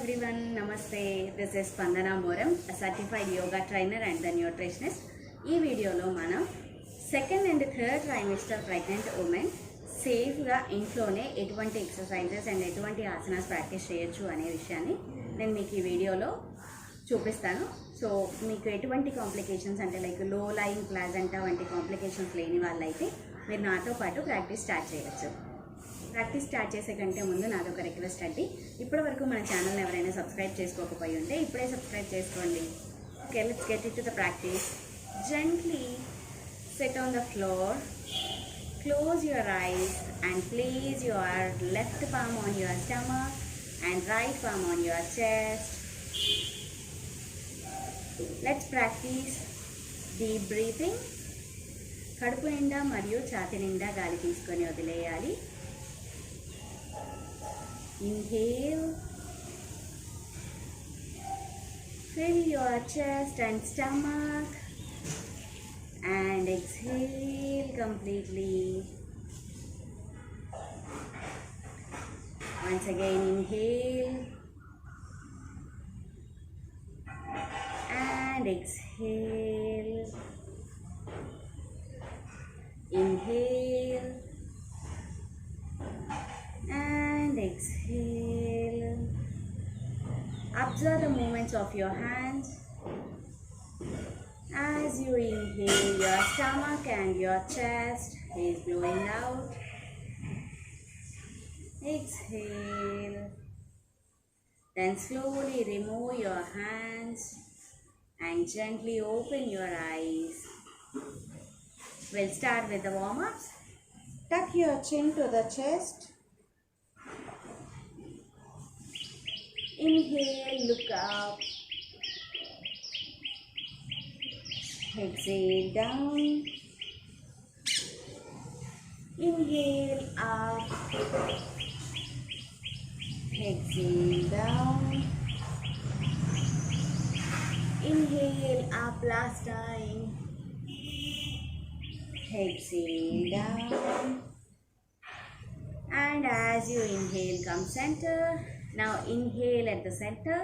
everyone, Namaste. This is Spandana Moram, a certified yoga trainer and the nutritionist. ఈ వీడియోలో మనం second and third trimester pregnant women సేఫ్గా ఇంట్లోనే ఎటువంటి exercises and ఎటువంటి ఆసనాస్ ప్రాక్టీస్ చేయొచ్చు అనే విషయాన్ని నేను మీకు ఈ వీడియోలో చూపిస్తాను. సో మీకు ఎటువంటి కాంప్లికేషన్స్ అంటే లైక్ లో లైన్ ప్లాజెంటా వంటి కాంప్లికేషన్స్ లేని వాళ్ళైతే మీరు నాతో పాటు ప్రాక్టీస్ స్టార్ట్ చేయొచ్చు. ప్రాక్టీస్ స్టార్ట్ చేసే కంటే ముందు నాదొక రిక్వెస్ట్ అండి, ఇప్పటివరకు మన ఛానల్ని ఎవరైనా సబ్స్క్రైబ్ చేసుకోకపోయి ఉంటే ఇప్పుడే సబ్స్క్రైబ్ చేసుకోండి. Okay, let's get it to the practice. Gently sit on the floor, close your eyes and place your left palm on your stomach and right palm on your chest. Let's practice deep breathing. కడుపు నిండా మరియు ఛాతీ నిండా గాలి తీసుకొని వదిలేయాలి. Inhale, fill your chest and stomach and exhale completely. Once again, inhale and exhale. Inhale and exhale. Observe the movements of your hands. As you inhale, your stomach and your chest is blowing out. Exhale. Then slowly remove your hands and gently open your eyes. We'll start with the warm-ups. Tuck your chin to the chest. Inhale, look up. Exhale, down. Inhale, up. Exhale, down. Inhale, up last time. Exhale, down. And as you inhale, come center. Now inhale at the center.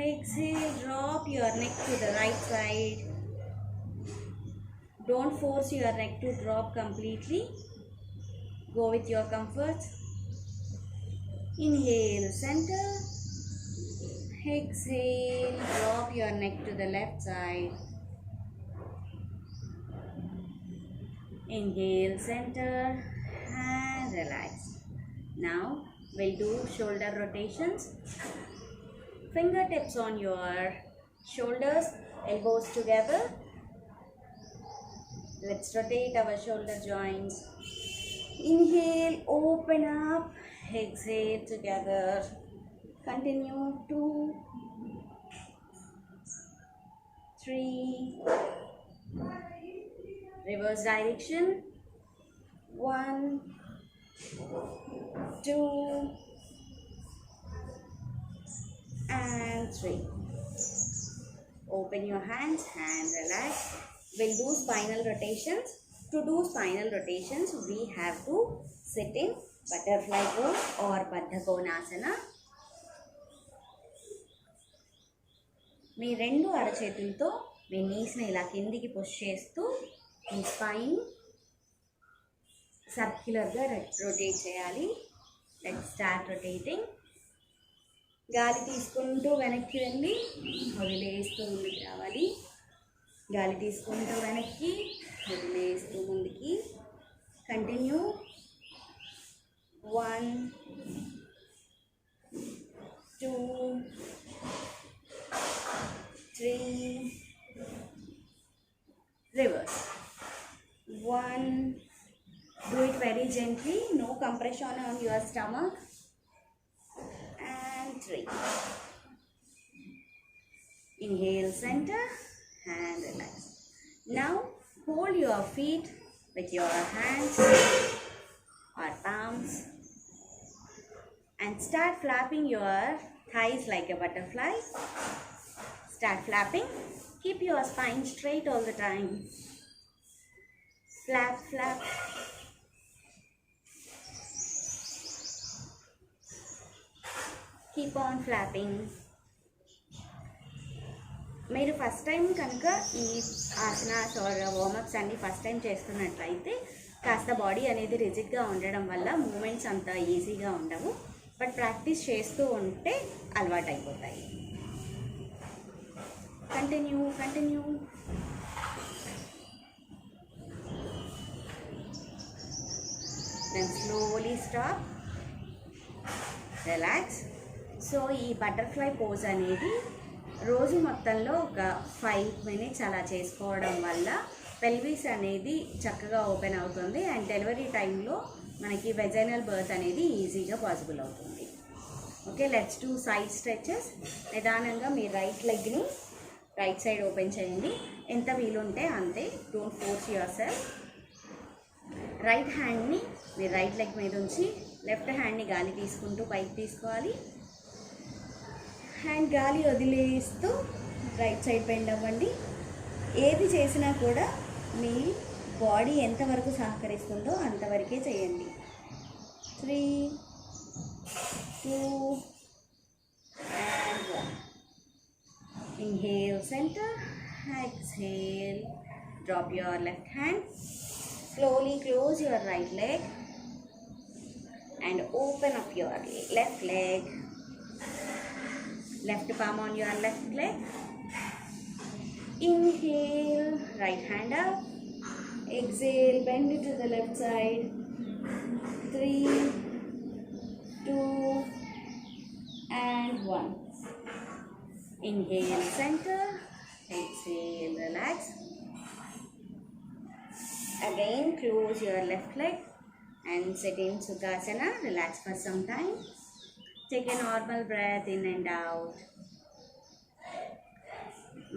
Exhale, drop your neck to the right side. Don't force your neck to drop completely. Go with your comfort. Inhale, center. Exhale, drop your neck to the left side. Inhale, center and relax. Now we'll do shoulder rotations. Fingertips on your shoulders, elbows together. Let's rotate our shoulder joints. Inhale, open up. Exhale together. Continue. 2, 3. Reverse direction. 1, 2 and 3. Open your hands and relax. We'll do spinal rotations. To do spinal rotations, we have to sit in butterfly pose or Baddha Konasana. మీ రెండు అరచేతులతో మీ నీస్ని ఇలా కిందికి push చేస్తూ మీ spine సర్క్యులర్గా rotate చేయాలి. Let's start rotating. గాలి తీసుకుంటూ వెనక్కి వెళ్ళి వదిలేస్తూ ముందుకు రావాలి. గాలి తీసుకుంటూ వెనక్కి వదిలేస్తూ ముందుకి. Continue. 1, 2, 3. Reverse. 1. Do it very gently, no compression on your stomach. And 3. Inhale, center and relax. Now hold your feet with your hands or palms and start flapping your thighs like a butterfly. Start flapping. Keep your spine straight all the time. Flap, flap. Keep on flapping. మీరు first time కనుక ఈ asanas are warm-ups అన్ని first time చేస్తున్నట్లయితే కాస్త body అనేది రిజిడ్గా ఉండడం వల్ల moments అంత ఈజీగా ఉండవు. బట్ ప్రాక్టీస్ చేస్తూ ఉంటే అలవాటు అయిపోతాయి. Continue. Then slowly stop, relax. So ఈ బటర్ఫ్లై పోజ్ అనేది రోజు మొత్తంలో ఒక 5 minutes అలా చేసుకోవడం వల్ల పెల్విస్ అనేది చక్కగా ఓపెన్ అవుతుంది అండ్ డెలివరీ టైంలో మనకి వెజైనల్ బర్త్ అనేది ఈజీగా పాసిబుల్ అవుతుంది. Okay, let's do side stretches. నిదానంగా మీ రైట్ లెగ్ని రైట్ సైడ్ ఓపెన్ చేయండి, ఎంత వీలుంటే అంతే. Don't force yourself. Right హ్యాండ్ని మీ రైట్ లెగ్ మీద ఉంచి లెఫ్ట్ హ్యాండ్ని గాలి తీసుకుంటూ పైకి తీసుకోవాలి. హ్యాండ్ గాలి వదిలేస్తూ రైట్ సైడ్ బెండ్ అవ్వండి. ఏది చేసినా కూడా మీ బాడీ ఎంతవరకు సహకరిస్తుందో అంతవరకే చేయండి. 3, 2 and 1. Inhale center, exhale, drop your left hand, slowly close your right leg and open up your left leg. Left palm on your left leg. Inhale, right hand up. Exhale, bend it to the left side. 3, 2 and 1. Inhale, center. Exhale, relax. Again, close your left leg and sit in Sukhasana. Relax for some time. Take a normal breath in and out.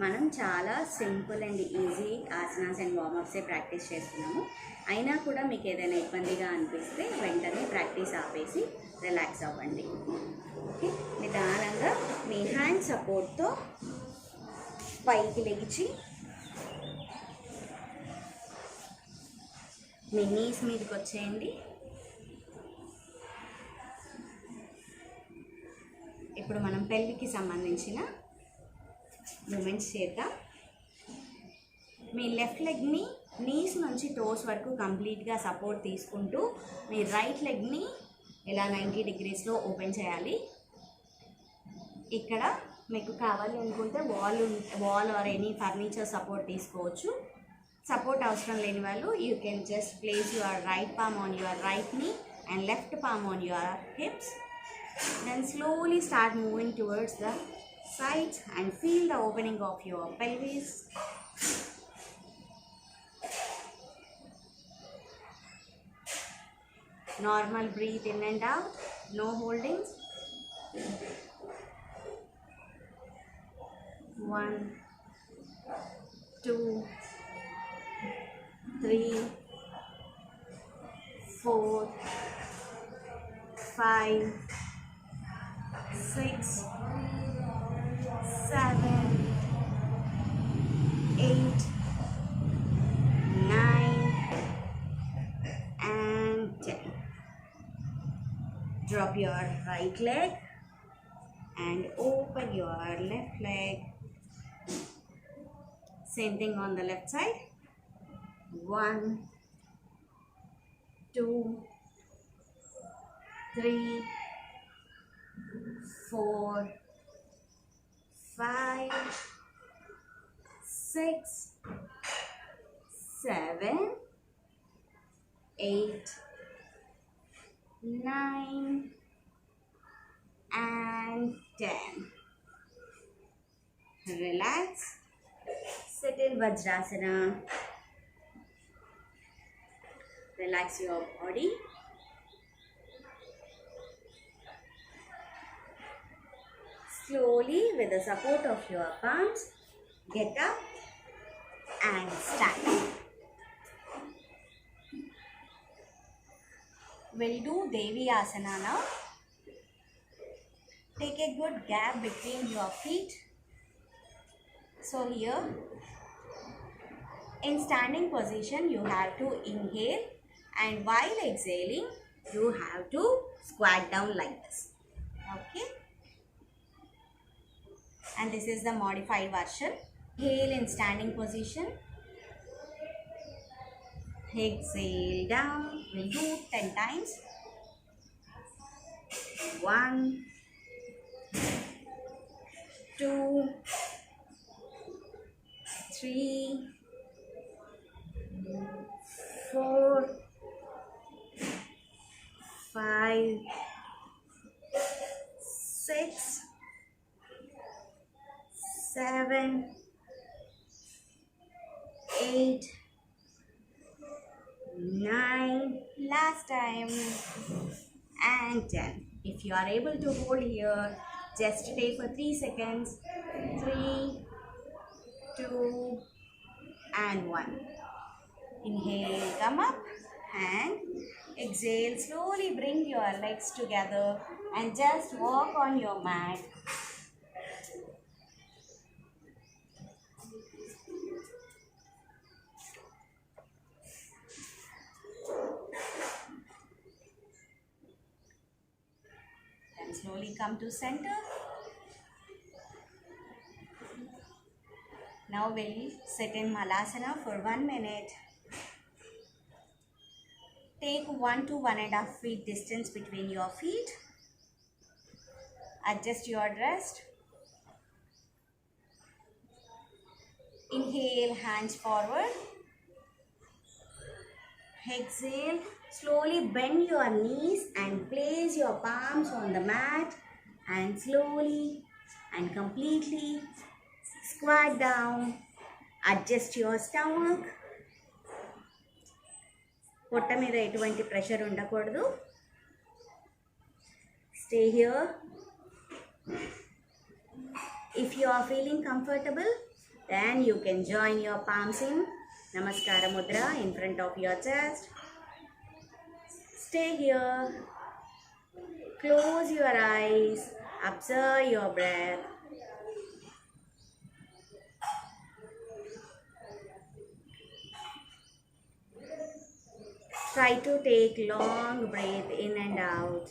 మనం చాలా simple and easy asanas and వార్మప్సే practice చేస్తున్నాము. అయినా కూడా మీకు ఏదైనా ఇబ్బందిగా అనిపిస్తే వెంటనే ప్రాక్టీస్ ఆపేసి రిలాక్స్ అవ్వండి. ఓకే, నిదానంగా మీ హ్యాండ్ సపోర్ట్తో పైకి లెగిచి మీ నీస్ మీదకి వచ్చేయండి. ఇప్పుడు మనం పెల్వికి సంబంధించిన మూమెంట్స్ చేద్దాం. మీ లెఫ్ట్ లెగ్ని నీస్ నుంచి టోస్ వరకు కంప్లీట్గా సపోర్ట్ తీసుకుంటూ మీ రైట్ లెగ్ని ఇలా 90 degreesలో ఓపెన్ చేయాలి. ఇక్కడ మీకు కావాలి అనుకుంటే wall or any furniture support తీసుకోవచ్చు. సపోర్ట్ అవసరం లేని వాళ్ళు you can just place your right palm on your right knee and left palm on your hips. Then slowly start moving towards the sides and feel the opening of your pelvis. Normal breathe in and out, no holdings. 1, 2, 3, 4, 5, 6, 7, 8, 9 and 10. Drop your right leg and open your left leg. Same thing on the left side. 1, 2, 3, 4, 5, 6, 7, 8, 9 and 10. Relax. Sit in Vajrasana. Relax your body. Slowly, with the support of your palms, get up and stand. We'll do Devi Asana now. Take a good gap between your feet. So here, in standing position, you have to inhale, and while exhaling, you have to squat down like this. Okay. and this is the modified version. Inhale in standing position. Exhale down. We'll do 10 times. 1, 2, 3, 4, 5, 6, 7, 8, 9, last time, and 10. If you are able to hold here, just take for 3 seconds. 3, 2, and 1. Inhale, come up, and exhale, slowly bring your legs together and just walk on your mat. And slowly come to center. Now we'll sit in Malasana for 1 minute. Take 1 to 1.5 feet distance between your feet. Adjust your rest. Inhale, hands forward. Exhale, slowly bend your knees and place your palms on the mat and slowly and completely squat down. Adjust your stomach. పొట్ట మీద ఎటువంటి pressure ఉండకూడదు. Stay here. If you are feeling comfortable, then you can join your palms in Namaskara Mudra in front of your chest. Stay here. Close your eyes. Observe your breath. Try to take long breath in and out.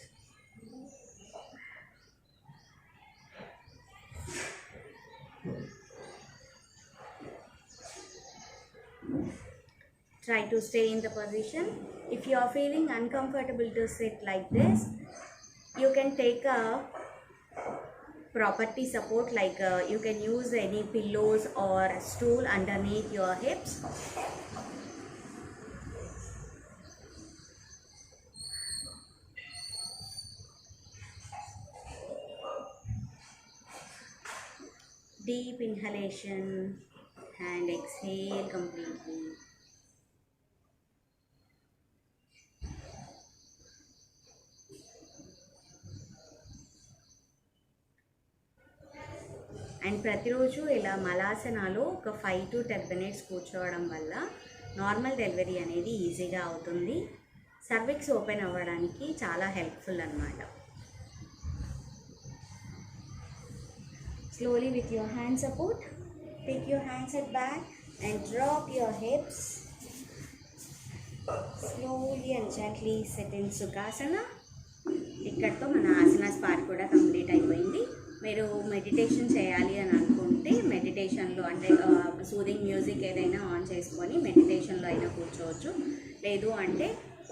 Try to stay in the position. If you are feeling uncomfortable to sit like this, you can take a property support, like you can use any pillows or stool underneath your hips. Deep inhalation and exhale completely. And ప్రతిరోజు ఇలా మలాసనాలో ఒక 5 to 10 minutes కూర్చోవడం వల్ల normal delivery అనేది ఈజీగా అవుతుంది. Cervix open అవ్వడానికి చాలా హెల్ప్ఫుల్ అన్నమాట. Slowly with your hand support, take your hands at back and drop your hips. Slowly and gently sit in Sukhasana. ఇక్కడతో మన ఆసనాస్ పార్ట్ కూడా కంప్లీట్ అయిపోయింది. మీరు మెడిటేషన్ చేయాలి అని అనుకుంటే మెడిటేషన్లో అంటే సూదింగ్ మ్యూజిక్ ఏదైనా ఆన్ చేసుకొని మెడిటేషన్లో అయినా కూర్చోవచ్చు. లేదు అంటే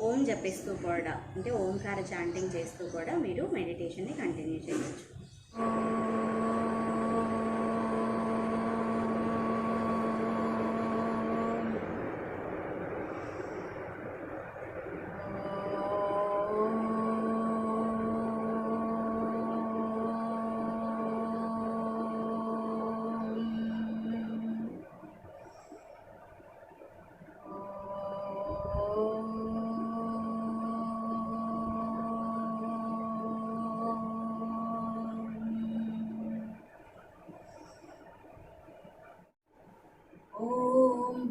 ఓం జపిస్తూ కూడా, అంటే ఓంకార చాంటింగ్ చేస్తూ కూడా మీరు మెడిటేషన్ని కంటిన్యూ చేయవచ్చు.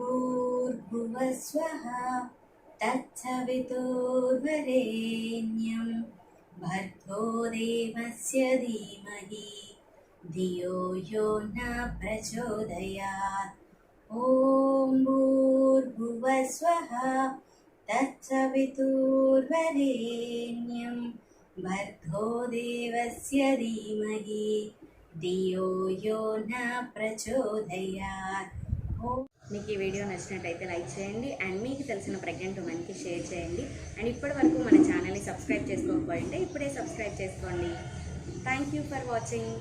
भूर्भुवस्वः तत्सवितुर्वरेण्यं भर्गो देवस्य धीमहि धियो यो न प्रचोदयात्. ॐ भूर्भुवस्वः तत्सवितुर्वरेण्यं भर्गो देवस्य धीमहि ధియో యో న ప్రచోదయాత్. మీకు ఈ వీడియో నచ్చినట్టయితే లైక్ చేయండి అండ్ మీకు తెలిసిన ప్రెగ్నెంట్ ఉమెన్కి షేర్ చేయండి. అండ్ ఇప్పటి వరకు మన ఛానల్ని సబ్స్క్రైబ్ చేసుకోకపోయింటే ఇప్పుడే సబ్స్క్రైబ్ చేసుకోండి. Thank you for watching.